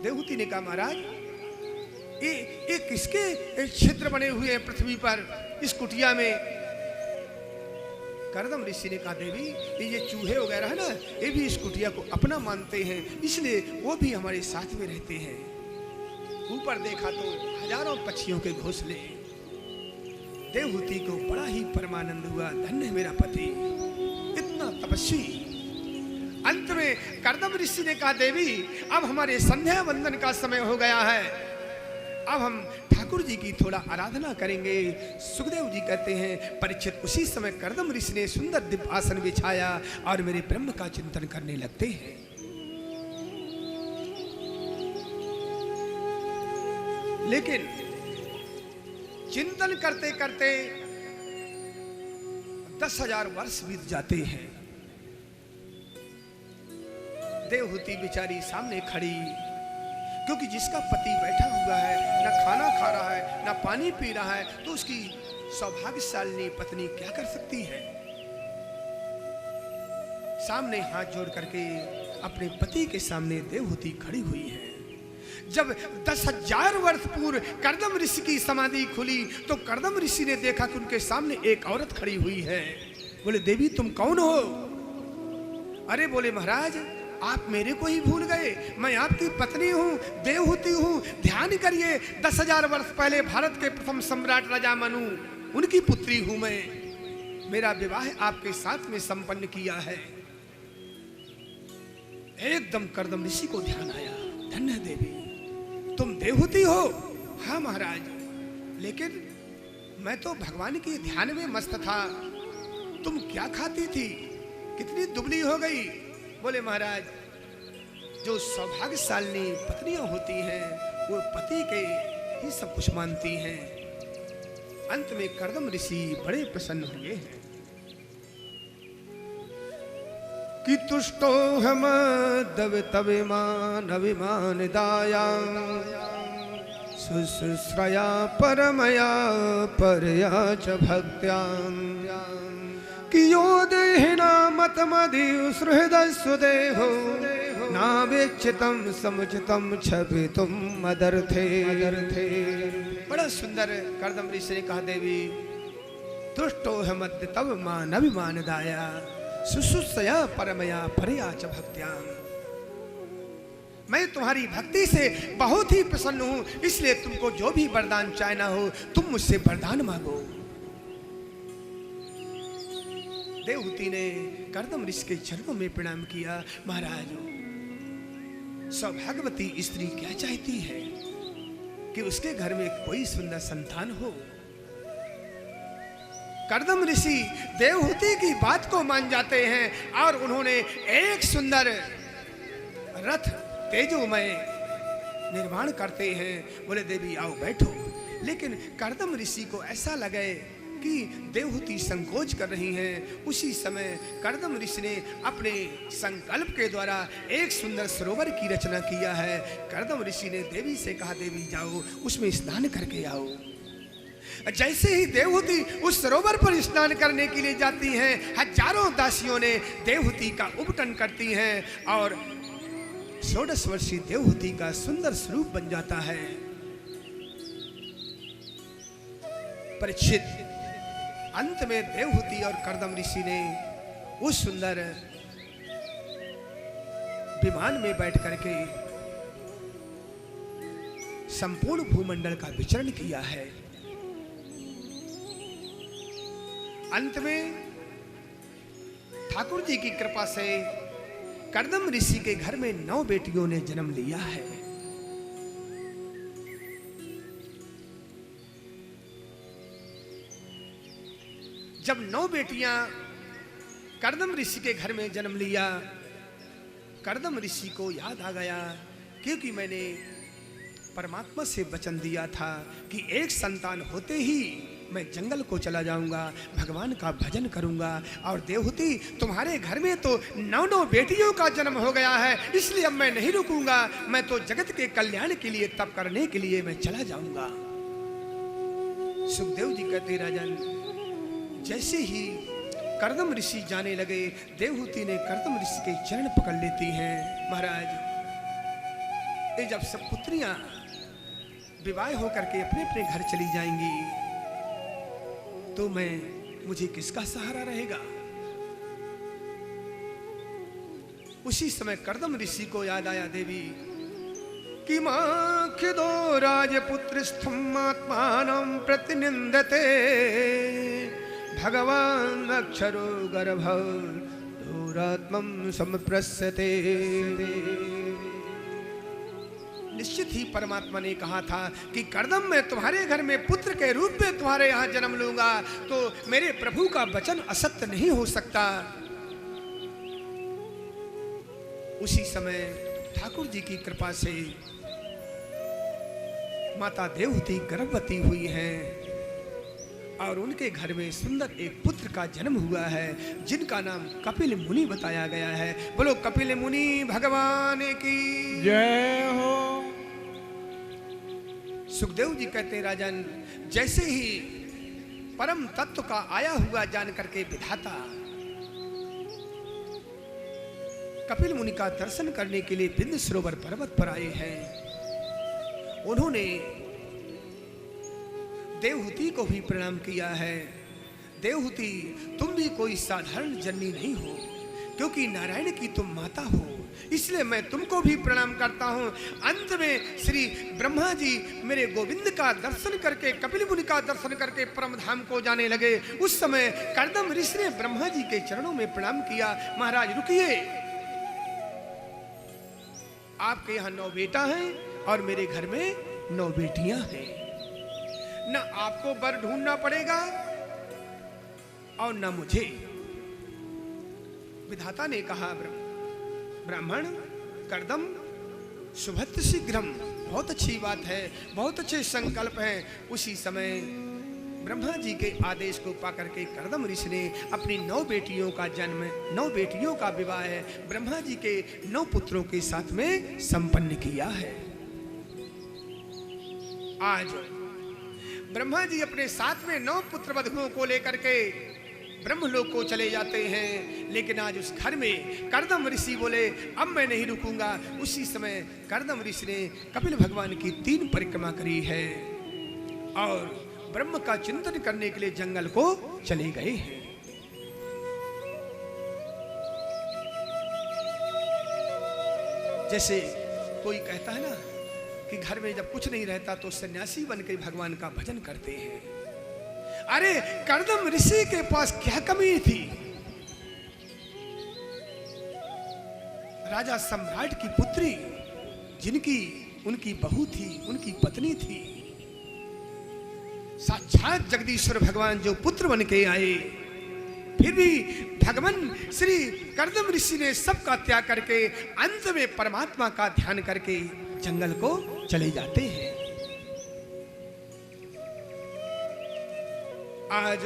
देवहूति ने कहा महाराज ये किसके क्षेत्र बने हुए हैं पृथ्वी पर इस कुटिया में? कर्दम ऋषि ने कहा देवी ये चूहे वगैरह है ना, ये भी इस कुटिया को अपना मानते हैं, इसलिए वो भी हमारे साथ में रहते हैं। ऊपर देखा तो हजारों पक्षियों के घोंसले। देवहूति को बड़ा ही परमानंद हुआ, धन्य है मेरा पति, इतना तपस्वी। अंत में कर्दम ऋषि ने कहा देवी अब हमारे संध्या वंदन का समय हो गया है, अब हम ठाकुर जी की थोड़ा आराधना करेंगे। सुखदेव जी कहते हैं परीक्षित उसी समय कर्दम ऋषि ने सुंदर दिव्य आसन बिछाया और मेरे ब्रह्म का चिंतन करने लगते हैं। लेकिन चिंतन करते करते 10,000 वर्ष बीत जाते हैं। देवहूति बेचारी सामने खड़ी, क्योंकि जिसका पति बैठा हुआ है, ना खाना खा रहा है, ना पानी पी रहा है, तो उसकी सौभाग्यशालिनी पत्नी क्या कर सकती है? सामने हाथ जोड़ करके अपने पति के सामने देवहूति खड़ी हुई है। जब 10,000 वर्ष पूर्व कर्दम ऋषि की समाधि खुली तो कर्दम ऋषि ने देखा कि उनके सामने एक औरत खड़ी हुई है। बोले देवी तुम कौन हो? अरे बोले महाराज आप मेरे को ही भूल गए, मैं आपकी पत्नी हूँ, देवहूति हूँ। ध्यान करिए 10,000 वर्ष पहले भारत के प्रथम सम्राट राजा मनु, उनकी पुत्री हूँ मैं। मेरा विवाह आपके साथ में संपन्न किया है। एकदम कर्दम ऋषि को ध्यान आया, धन्य देवी तुम देवहूति हो? हाँ महाराज, लेकिन मैं तो भगवान के ध्यान में मस्त था। तुम क्या खाती थी, कितनी दुबली हो गई? बोले महाराज जो सौभाग्यशालिनी पत्नियां होती हैं वो पति के ही सब कुछ मानती हैं। अंत में कर्दम ऋषि बड़े प्रसन्न हुए हैं कि तुष्टो हम दवितविमान अभिमान दाया शुश्रूषया परमया परया च भक्त्यां कियो देहिना मतमदि सुहृदस्व देहो नावेक्षितम समुचितम छवितुम मदर्थे। बड़ा सुंदर कर्दम ऋषि ने कहा देवी तुष्टो हम तव मान अभिमान दाया शुश्रूषया परमया परया च भक्त्यां। मैं तुम्हारी भक्ति से बहुत ही प्रसन्न हूं, इसलिए तुमको जो भी वरदान चाहना हो तुम मुझसे वरदान मांगो। देवहूति ने कर्दम ऋषि के चरणों में प्रणाम किया। महाराज सौभाग्यवती स्त्री क्या चाहती है कि उसके घर में कोई सुंदर संतान हो। कर्दम ऋषि देवहूति की बात को मान जाते हैं और उन्होंने एक सुंदर रथ तेजोमय निर्माण करते हैं। बोले देवी आओ बैठो। लेकिन कर्दम ऋषि को ऐसा लगे कि देवहूति संकोच कर रही हैं। उसी समय कर्दम ऋषि ने अपने संकल्प के द्वारा एक सुंदर सरोवर की रचना किया है। कर्दम ऋषि ने देवी से कहा देवी जाओ उसमें स्नान करके आओ। जैसे ही देवहूति उस सरोवर पर स्नान करने के लिए जाती हैं, हजारों दासियों ने देवहूति का उपटन करती हैं और 16 वर्षीय देवहूति का सुंदर स्वरूप बन जाता है। परीक्षित अंत में देवहूति और कर्दम ऋषि ने उस सुंदर विमान में बैठ करके संपूर्ण भूमंडल का विचरण किया है। अंत में ठाकुर जी की कृपा से कर्दम ऋषि के घर में 9 बेटियों ने जन्म लिया है। जब 9 बेटियां कर्दम ऋषि के घर में जन्म लिया, कर्दम ऋषि को याद आ गया क्योंकि मैंने परमात्मा से वचन दिया था कि एक संतान होते ही मैं जंगल को चला जाऊंगा, भगवान का भजन करूंगा। और देवहूति तुम्हारे घर में तो 9 बेटियों का जन्म हो गया है, इसलिए अब मैं नहीं रुकूंगा, मैं तो जगत के कल्याण के लिए तप करने के लिए मैं चला जाऊंगा। सुखदेव जी कहते राजन जैसे ही कर्दम ऋषि जाने लगे, देवहूति ने कर्दम ऋषि के चरण पकड़ लेती हैं। महाराज ये जब सब पुत्रियां विवाह होकर के अपने अपने घर चली जाएंगी तो मुझे किसका सहारा रहेगा? उसी समय कर्दम ऋषि को याद आया देवी कि माखिदो राजपुत्र स्थम आत्मानं प्रतिनिंदते भगवान अक्षरो गर्भ दूरात्मं संप्रस्यते। निश्चित ही परमात्मा ने कहा था कि कर्दम मैं तुम्हारे घर में पुत्र के रूप में तुम्हारे यहां जन्म लूंगा, तो मेरे प्रभु का वचन असत्य नहीं हो सकता। उसी समय ठाकुर जी की कृपा से माता देवहूति गर्भवती हुई हैं और उनके घर में सुंदर एक पुत्र का जन्म हुआ है जिनका नाम कपिल मुनि बताया गया है। बोलो कपिल मुनि भगवान की जय हो। सुखदेव जी कहते हैं राजन, जैसे ही परम तत्व का आया हुआ जान करके विधाता कपिल मुनि का दर्शन करने के लिए बिंद सरोवर पर्वत पर आए हैं, उन्होंने देवहूति को भी प्रणाम किया है। देवहूति तुम भी कोई साधारण जननी नहीं हो, क्योंकि नारायण की तुम माता हो, इसलिए मैं तुमको भी प्रणाम करता हूं। अंत में श्री ब्रह्मा जी मेरे गोविंद का दर्शन करके कपिल मुनि का दर्शन करके परम धाम को जाने लगे। उस समय कर्दम ऋषि ने ब्रह्मा जी के चरणों में प्रणाम किया। महाराज रुकिए, आपके यहाँ 9 बेटा हैं और मेरे घर में 9 बेटियां हैं। न आपको वर ढूंढना पड़ेगा और न मुझे। विधाता ने कहा ब्राह्मण कर्दम शुभत शीघ्रम, बहुत अच्छी बात है, बहुत अच्छे संकल्प हैं। उसी समय ब्रह्मा जी के आदेश को पाकर के कर्दम ऋषि ने अपनी 9 बेटियों का जन्म, 9 बेटियों का विवाह ब्रह्मा जी के 9 पुत्रों के साथ में संपन्न किया है। आज ब्रह्मा जी अपने साथ में 9 पुत्र वधुओं को लेकर के ब्रह्मलोक को चले जाते हैं, लेकिन आज उस घर में कर्दम ऋषि बोले अब मैं नहीं रुकूंगा। उसी समय कर्दम ऋषि ने कपिल भगवान की 3 परिक्रमा करी है और ब्रह्म का चिंतन करने के लिए जंगल को चले गए हैं। जैसे कोई कहता है ना कि घर में जब कुछ नहीं रहता तो सन्यासी बनकर भगवान का भजन करते हैं। अरे कर्दम ऋषि के पास क्या कमी थी? राजा सम्राट की पुत्री जिनकी उनकी बहू थी, उनकी पत्नी थी, साक्षात जगदीश्वर भगवान जो पुत्र बन के आए, फिर भी भगवान श्री कर्दम ऋषि ने सबका त्याग करके अंत में परमात्मा का ध्यान करके जंगल को चले जाते हैं। आज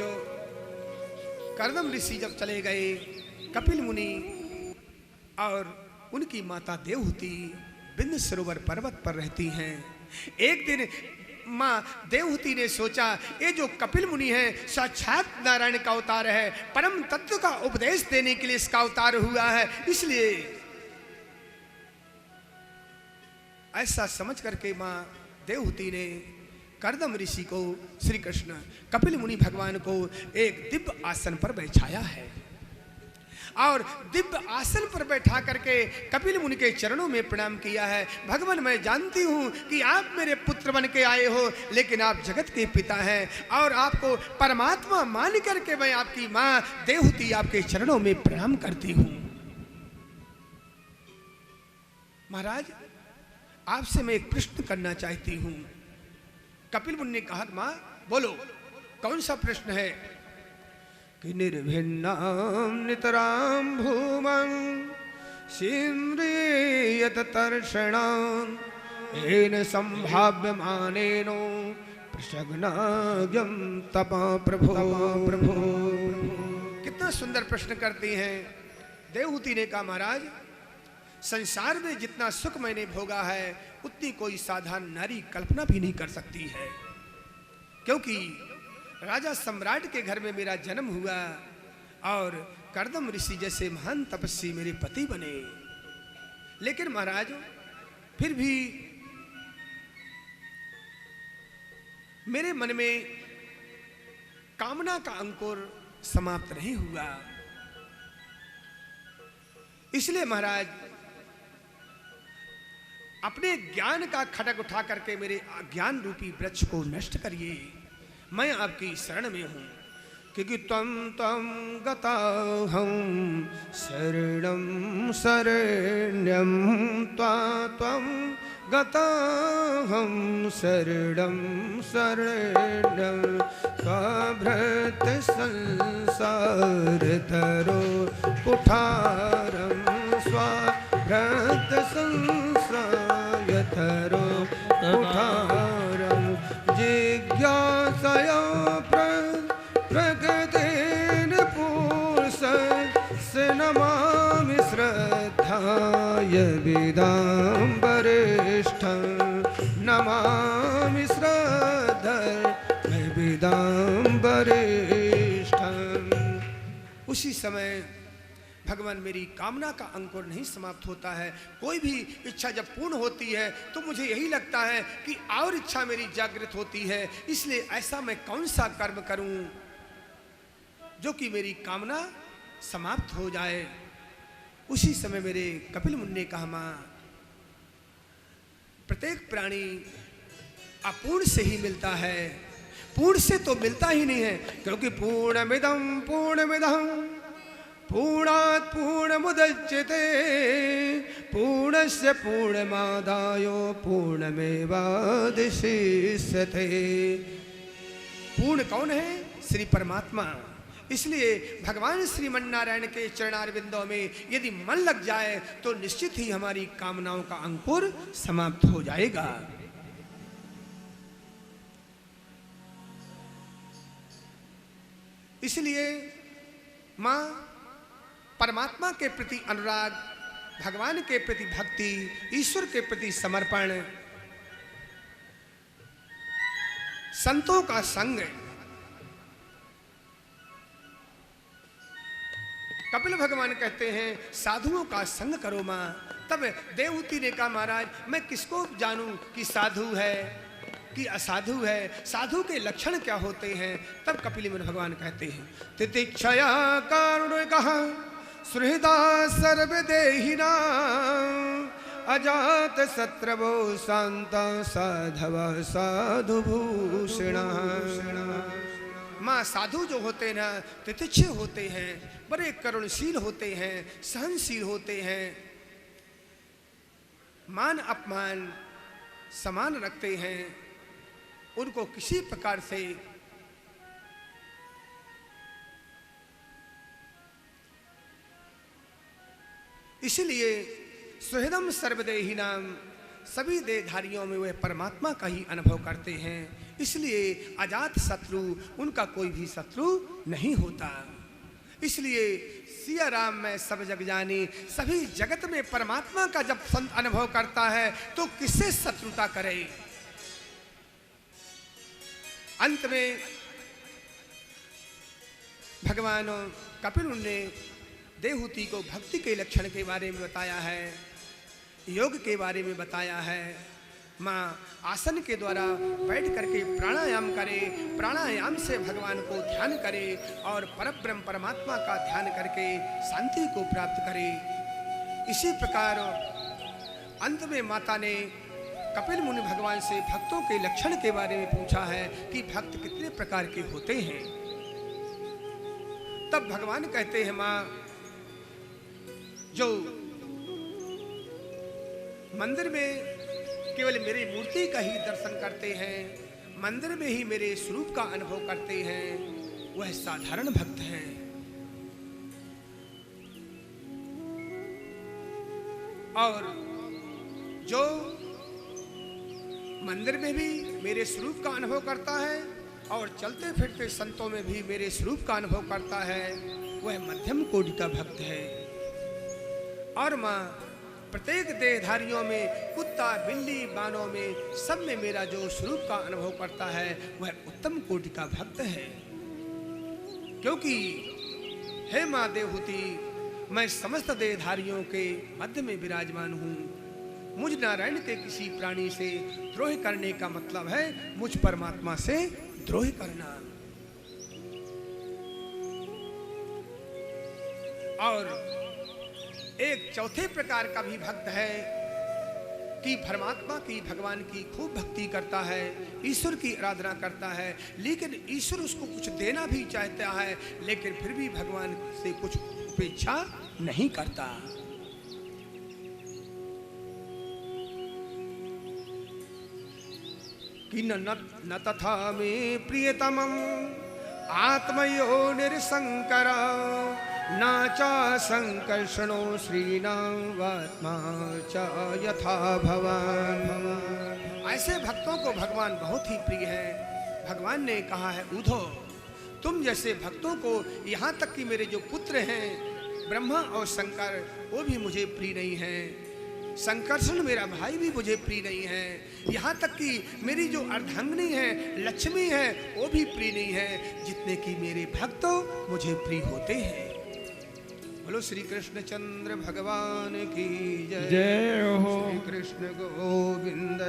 कर्दम ऋषि जब चले गए, कपिल मुनि और उनकी माता देवहूति बिंद सरोवर पर्वत पर रहती हैं। एक दिन माँ देवहूति ने सोचा ये जो कपिल मुनि है साक्षात नारायण का अवतार है, परम तत्व का उपदेश देने के लिए इसका अवतार हुआ है, इसलिए ऐसा समझ करके माँ देवहूति ने कर्दम ऋषि को श्री कृष्ण कपिल मुनि भगवान को एक दिव्य आसन पर बैठाया है और दिव्य आसन पर बैठा करके कपिल मुनि के चरणों में प्रणाम किया है। भगवान मैं जानती हूँ कि आप मेरे पुत्र बन के आए हो, लेकिन आप जगत के पिता हैं और आपको परमात्मा मान करके मैं आपकी माँ देवहूति आपके चरणों में प्रणाम करती हूँ। महाराज आपसे मैं एक प्रश्न करना चाहती हूँ। कपिल मुनि ने कहा माँ बोलो कौन सा प्रश्न है? कि निर्भिन्नां नितरां भूमं सिम्रियत तर्षणां येन संभाव्यमानेनो प्रशग्नाज्ञं तपा प्रभो। कितना सुंदर प्रश्न करती हैं देवहूति ने कहा महाराज संसार में जितना सुख मैंने भोगा है उतनी कोई साधारण नारी कल्पना भी नहीं कर सकती है, क्योंकि राजा सम्राट के घर में मेरा जन्म हुआ और कर्दम ऋषि जैसे महान तपस्वी मेरे पति बने। लेकिन महाराज फिर भी मेरे मन में कामना का अंकुर समाप्त नहीं हुआ। इसलिए महाराज अपने ज्ञान का खड्ग उठा करके मेरे अज्ञान रूपी वृक्ष को नष्ट करिए। मैं आपकी शरण में हूं, क्योंकि त्वं त्वं गताहं शरणं शरण्यं त्वं गताहं शरणं शरण्यं स्वभृत संसार तरो कुठारं स्वभृत संसार तरो कुठारं जिज्ञासया प्रगतेन पुरुषस्य नमामि श्रद्धाय विदाम्बरेष्ठं नमामि श्रद्धाय विदाम्बरेष्ठं। उसी समय भगवान मेरी कामना का अंकुर नहीं समाप्त होता है। कोई भी इच्छा जब पूर्ण होती है तो मुझे यही लगता है कि और इच्छा मेरी जागृत होती है। इसलिए ऐसा मैं कौन सा कर्म करूं जो कि मेरी कामना समाप्त हो जाए। उसी समय मेरे कपिल मुनि ने कहा, मां, प्रत्येक प्राणी अपूर्ण से ही मिलता है, पूर्ण से तो मिलता ही नहीं है, क्योंकि पूर्णमिदं पूर्णात् पूर्णमुदच्यते पूर्णस्य पूर्णमादाय पूर्णमेवावशिष्यते। पूर्ण कौन है? श्री परमात्मा। इसलिए भगवान श्रीमन्नारायण के चरणारविंदों में यदि मन लग जाए तो निश्चित ही हमारी कामनाओं का अंकुर समाप्त हो जाएगा। इसलिए मां, परमात्मा के प्रति अनुराग, भगवान के प्रति भक्ति, ईश्वर के प्रति समर्पण, संतों का संग। कपिल भगवान कहते हैं साधुओं का संग करो मां। तब देवहूति ने कहा, महाराज मैं किसको जानूं कि साधु है कि असाधु है, साधु के लक्षण क्या होते हैं? तब कपिल मुनि भगवान कहते हैं, तितिक्षया कारुणिकः सुहृदा सर्वदेहिना अजात शत्रवो शांत साधव साधुभूषणा। मां, साधु जो होते हैं ना, तितिक्षे होते हैं, बड़े करुणशील होते हैं, सहनशील होते हैं, मान अपमान समान रखते हैं, उनको किसी प्रकार से इसलिए सुहृदम सर्वदेही नाम, सभी देहधारियों में वे परमात्मा का ही अनुभव करते हैं। इसलिए अजात शत्रु, उनका कोई भी शत्रु नहीं होता। इसलिए सिया राम में सब जग जानी, सभी जगत में परमात्मा का जब संत अनुभव करता है तो किससे शत्रुता करे। अंत में भगवान कपिल ने देवहूति को भक्ति के लक्षण के बारे में बताया है, योग के बारे में बताया है। माँ आसन के द्वारा बैठ करके प्राणायाम करे, प्राणायाम से भगवान को ध्यान करे और परब्रह्म परमात्मा का ध्यान करके शांति को प्राप्त करे। इसी प्रकार अंत में माता ने कपिल मुनि भगवान से भक्तों के लक्षण के बारे में पूछा है कि भक्त कितने प्रकार के होते हैं। तब भगवान कहते हैं, माँ, जो मंदिर में केवल मेरी मूर्ति का ही दर्शन करते हैं, मंदिर में ही मेरे स्वरूप का अनुभव करते हैं, वह साधारण भक्त हैं। और जो मंदिर में भी मेरे स्वरूप का अनुभव करता है और चलते फिरते संतों में भी मेरे स्वरूप का अनुभव करता है, वह मध्यम कोटि का भक्त है। और माँ, प्रत्येक देहधारियों में, कुत्ता बिल्ली बानों में, सब में मेरा जो स्वरूप का अनुभव करता है वह उत्तम कोटि का भक्त है। क्योंकि हे माँ देवहूति, मैं समस्त देहधारियों के मध्य में विराजमान हूँ, मुझ नारायण के किसी प्राणी से द्रोह करने का मतलब है मुझ परमात्मा से द्रोह करना। और एक चौथे प्रकार का भी भक्त है कि परमात्मा की, भगवान की खूब भक्ति करता है, ईश्वर की आराधना करता है, लेकिन ईश्वर उसको कुछ देना भी चाहता है, लेकिन फिर भी भगवान से कुछ अपेक्षा नहीं करता। कि न तथा मे प्रियतमं आत्मयोनिर्शंकर नाचा संकर्षणो श्रीनावात्मा च यथा भवान। ऐसे भक्तों को भगवान बहुत ही प्रिय है। भगवान ने कहा है, उद्धव तुम जैसे भक्तों को, यहाँ तक कि मेरे जो पुत्र हैं ब्रह्मा और शंकर, वो भी मुझे प्रिय नहीं है। संकर्षण मेरा भाई भी मुझे प्रिय नहीं है। यहाँ तक कि मेरी जो अर्धांगिनी है, लक्ष्मी है, वो भी प्रिय नहीं है। जितने कि मेरे भक्तों मुझे प्रिय होते हैं। बोलो श्री कृष्ण चंद्र भगवान की जय। जय हो। श्री कृष्ण गोविंद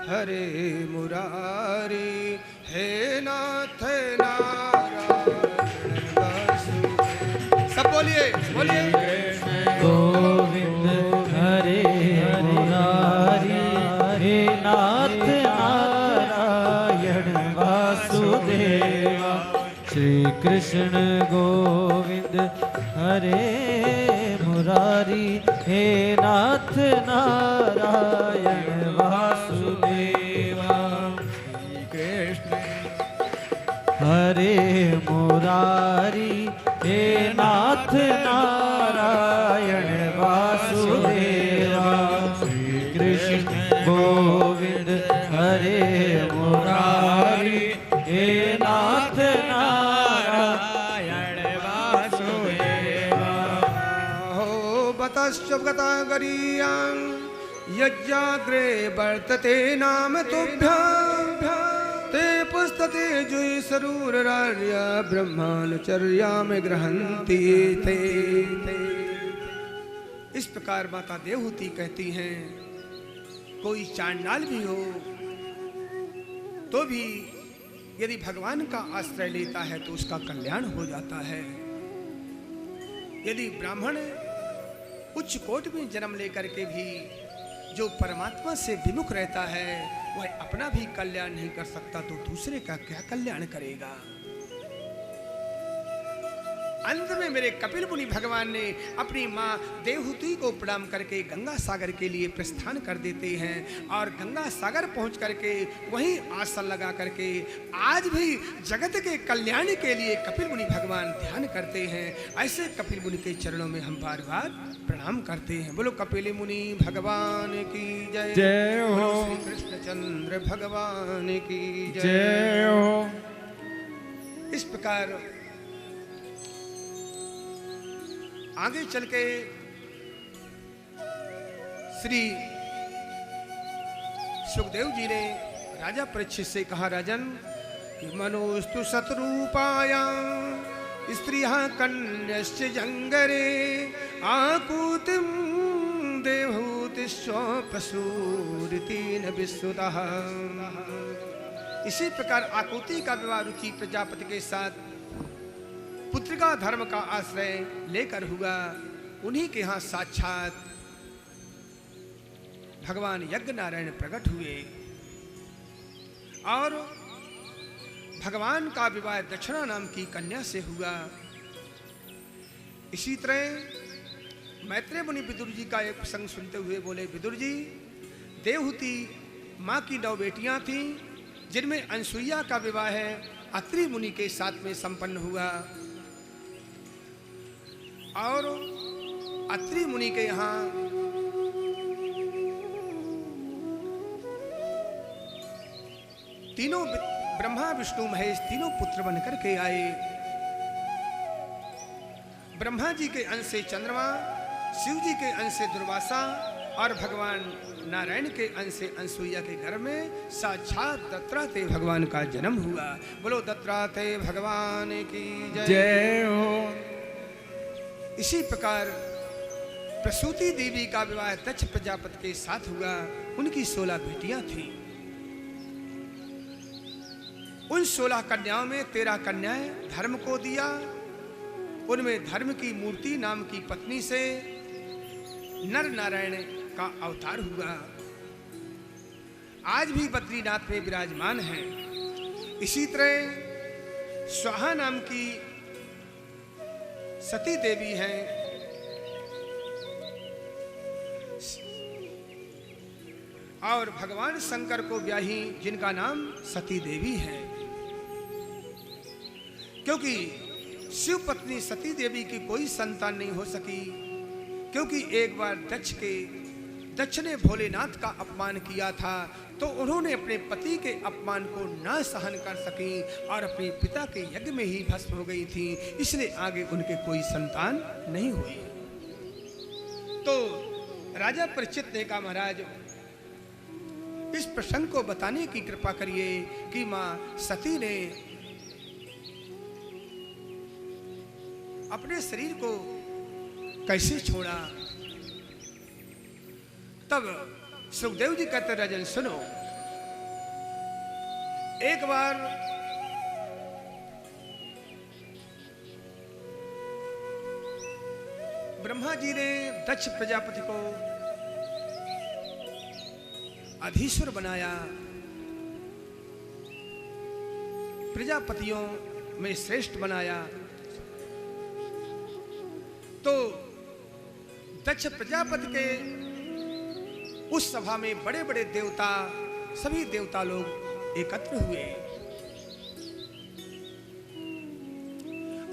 हरे मुरारी, हे नाथ नारायण वासुदेव। सब बोलिए बोलिए। गोविंद हरे मुरारी, हे नाथ नारायण वासुदेवा। श्री कृष्ण गोविंद हरे मुरारी, हे नाथ नारायण वासुदेवा। श्री कृष्ण हरे मुरारी, हे नाथ नारायण वासुदेवा। श्री कृष्ण गोविंद हरे मुरारी, हे नाथ नारायण वासुदेवा। हो बतश्च गता गरीयां यज्ञाग्रे वर्तते नाम तुभ्यां, ते पुस्तते जुई सरूररार्या ब्रह्मानुचर्या में ग्रहन्ति थे। इस प्रकार माता देवहूति कहती हैं, कोई चांडाल भी हो तो भी यदि भगवान का आश्रय लेता है तो उसका कल्याण हो जाता है। यदि ब्राह्मण उच्च कोटि में जन्म लेकर के भी जो परमात्मा से विमुख रहता है, वह अपना भी कल्याण नहीं कर सकता तो दूसरे का क्या कल्याण करेगा। अंत में मेरे कपिल मुनि भगवान ने अपनी माँ देवहूति को प्रणाम करके गंगा सागर के लिए प्रस्थान कर देते हैं और गंगा सागर पहुंच करके वहीं आसन लगा करके आज भी जगत के कल्याण के लिए कपिल मुनि भगवान ध्यान करते हैं। ऐसे कपिल मुनि के चरणों में हम बार बार प्रणाम करते हैं। बोलो कपिल मुनि भगवान की जय। जय हो। श्री कृष्ण चंद्र भगवान की जय हो। इस प्रकार आगे चल के श्री सुखदेव जी ने राजा परीक्षित से कहा, राजन कि मनोस्तु शत्रुपायां स्त्रियः कन्यश्च जंगरे आकुतिं देवहूतिश्च प्रसूरिति न विश्रुतः। इसी प्रकार आकुति का विवाह रुचि प्रजापति के साथ पुत्रिका धर्म का आश्रय लेकर हुआ। उन्हीं के यहाँ साक्षात भगवान यज्ञ नारायण प्रकट हुए और भगवान का विवाह दक्षिणा नाम की कन्या से हुआ। इसी तरह मैत्रेय मुनि विदुर जी का एक प्रसंग सुनते हुए बोले, विदुर जी, देवहूति माँ की 9 बेटियां थीं, जिनमें अनसुईया का विवाह अत्रि मुनि के साथ में संपन्न हुआ और अत्रि मुनि के यहाँ तीनों ब्रह्मा विष्णु महेश तीनों पुत्र बनकर के आए। ब्रह्मा जी के अंश से चंद्रमा, शिव जी के अंश से दुर्वासा और भगवान नारायण के अंश से अनसुईया के घर में साक्षात दत्तात्रेय भगवान का जन्म हुआ। बोलो दत्तात्रेय भगवान की जय। जय हो। इसी प्रकार प्रसूति देवी का विवाह दक्ष प्रजापति के साथ हुआ। उनकी 16 बेटियां थीं। उन 16 कन्याओं में 13 कन्याएं धर्म को दिया। उनमें धर्म की मूर्ति नाम की पत्नी से नर नारायण का अवतार हुआ। आज भी बद्रीनाथ में विराजमान है। इसी तरह स्वाहा नाम की सती देवी हैं। और भगवान शंकर को ब्याही जिनका नाम सती देवी है। क्योंकि शिव पत्नी सती देवी की कोई संतान नहीं हो सकी, क्योंकि एक बार दक्ष ने भोलेनाथ का अपमान किया था, तो उन्होंने अपने पति के अपमान को न सहन कर सकी और अपने पिता के यज्ञ में ही भस्म हो गई थी। इसलिए आगे उनके कोई संतान नहीं हुई। तो राजा परीक्षित ने कहा, महाराज इस प्रसंग को बताने की कृपा करिए कि मां सती ने अपने शरीर को कैसे छोड़ा। तब सुखदेव जी कहते, राजन सुनो, एक बार ब्रह्मा जी ने दक्ष प्रजापति को अधीश्वर बनाया, प्रजापतियों में श्रेष्ठ बनाया। तो दक्ष प्रजापति के उस सभा में बड़े बड़े देवता, सभी देवता लोग एकत्र हुए।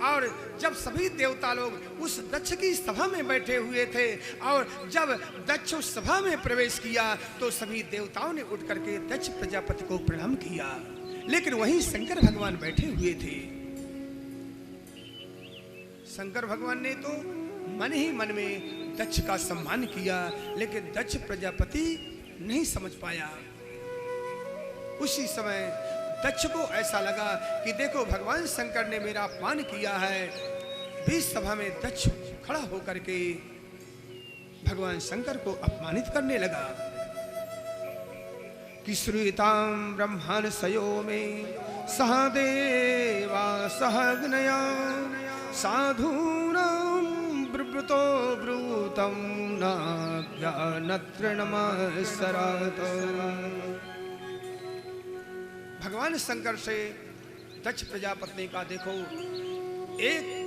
और जब सभी देवता लोग उस दक्ष की सभा में बैठे हुए थे और जब दक्ष उस सभा में प्रवेश किया तो सभी देवताओं ने उठ करके दक्ष प्रजापति को प्रणाम किया। लेकिन वहीं शंकर भगवान बैठे हुए थे। शंकर भगवान ने तो मन ही मन में दक्ष का सम्मान किया, लेकिन दक्ष प्रजापति नहीं समझ पाया। उसी समय दक्ष को ऐसा लगा कि देखो भगवान शंकर ने मेरा अपमान किया है। बीच सभा में दक्ष खड़ा होकर के भगवान शंकर को अपमानित करने लगा कि श्रूयतां ब्रह्माण सयो में सहदेवा सहग्नया साधूनां ब्रुवृतो ब्रूतं न ज्ञानत्र नमस्सरात्। भगवान शंकर से दक्ष प्रजापति ने कहा, देखो एक